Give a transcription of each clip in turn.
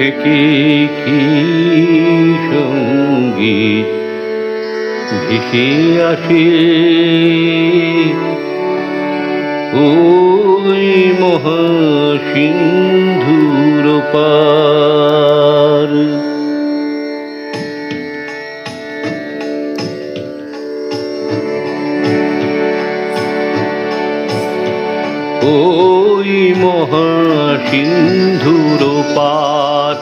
থেকে কি সঙ্গীত ভেসে আসে ওই মহাসিন্ধুর পার। ওই মহাসিন্ধুর পার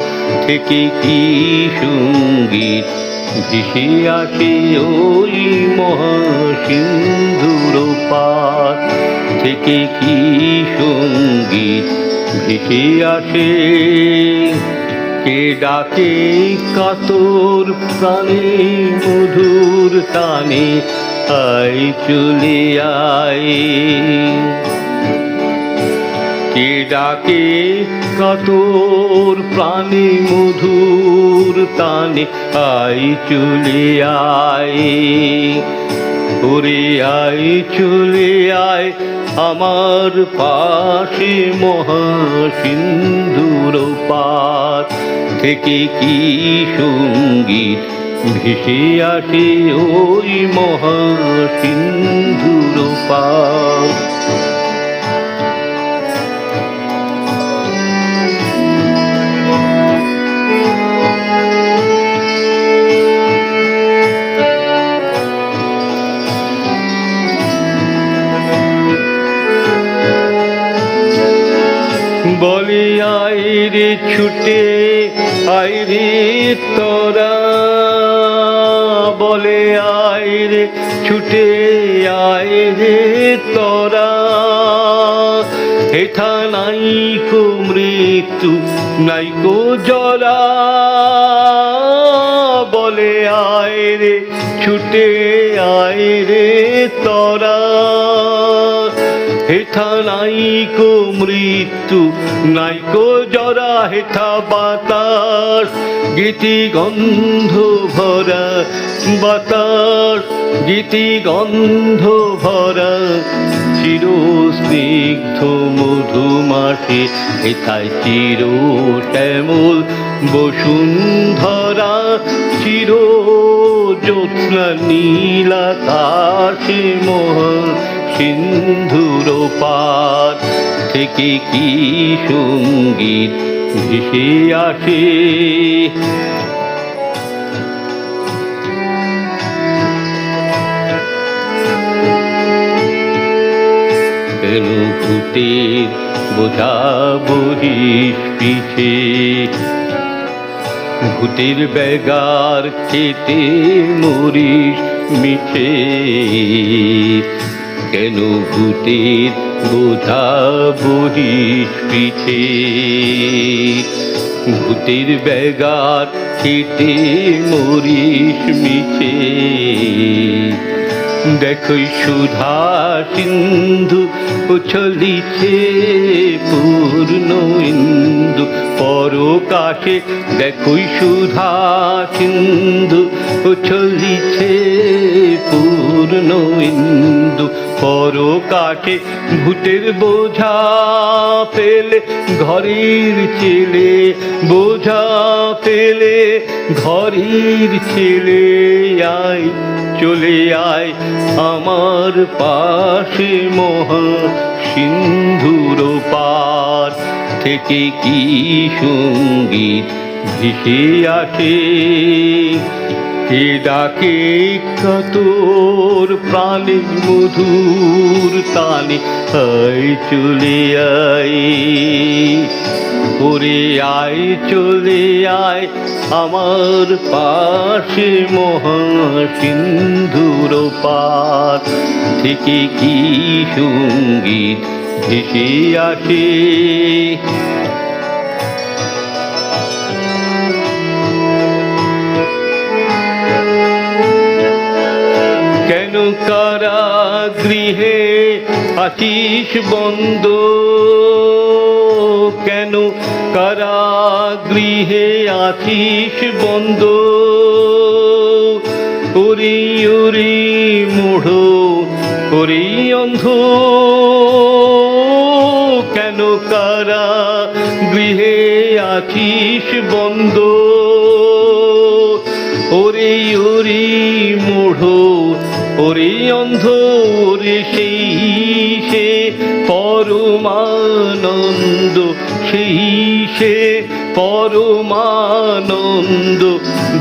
থেকে কি সঙ্গীত ভেসে আসে ওই মহাসিন্ধুর পার থেকে কি সঙ্গীত ভেসে আসে। কে ডাকে কাতর প্রাণে মধুর টানে আয় চলে আয়। কে ডাকে কাতর প্রাণে মধুর টানে আয় চলে আয়। ওরে আয় চলে আয় আমার পাশে মহাসিন্ধুর পার থেকে কি সঙ্গীত ভেসে আসে ওই মহাসিন্ধুর পার। বলে আয় রে ছুটে আয় রে তোরা, বলে আয় রে ছুটে আয় রে তোরা। হেথা নাই কো মৃত্যু নাই কো জরা, বলে আয় রে ছুটে আয় রে তোরা। হেথা নাই কো মৃত্যু নাই কো জরা, হেথা বাতাস গীতি গন্ধ ভরা, বাতাস গীতি গন্ধ ভরা। চির স্নিগ্ধ মধুমাসে হেথায় চির শ্যামল বসুন্ধরা। চির জ্যোৎস্না নীল আকাশে মহাসিন্ধুর পার থেকে কি সঙ্গীত ভেসে আসে। কেন ভূতের বোঝা বহিস পিছে, ভূতের বেগার খেতে মরিস মিছে। কেন ভূতের বোঝা বহিস পিছে, ভূতের বেগার খেতে মরিস মিছে। দেখই সুধা সিন্ধু উছলিছে পূর্ণ ইন্দু পরকাশে। দেখই সুধা সিন্ধু উছলিছে পূর্ণ ইন্দু পরকাশে। ভূতের বোঝা পেলে ঘরের ছেলে, বোঝা পেলে ঘরের ছেলে আয় চলে আয় আমার পাশে মহাসিন্ধুর পার থেকে কি সঙ্গীত ভেসে আসে। কে ডাকে কাতর প্রাণে মধুর টানে আয় চলে আয়। ওরে আয় চলে আয় আমার পাশে মহাসিন্ধুর পার থেকে কি সঙ্গীত ভেসে আসে। কেন কারাগৃহে আছিস বন্ধ, কেন কারাগৃহে আছিস বন্ধ। ওরে ওরে মূঢ় ওরে অন্ধ, কেন কারাগৃহে আছিস বন্ধ। ওরে ওরে মূঢ়, ওরে অন্ধ, ওরে সেই সে পরমানন্দ, সেই সে পরমানন্দ,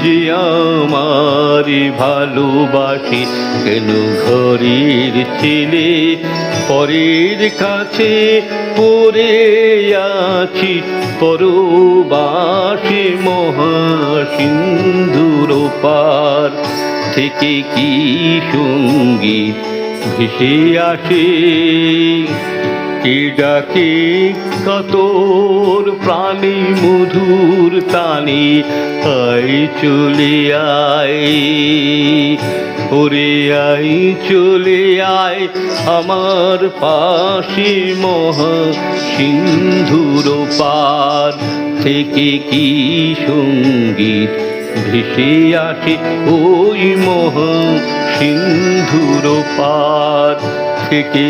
যে আমারে ভালোবাসে। কেন ঘরের ছেলে পরের কাছে পড়ে আছি, পরবাসে মহাসিন্ধুর পার থেকে কি সঙ্গীত ভেসে আসে। কে ডাকে কাতর প্রাণী মধুর তানে, আয় চলে আয়, ওরে আয় চলে আয় আমার পাশে মহা সিন্ধুর পার থেকে কি সঙ্গীত ভেসে আসে, ওই মহা সিন্ধুর পার থেকে।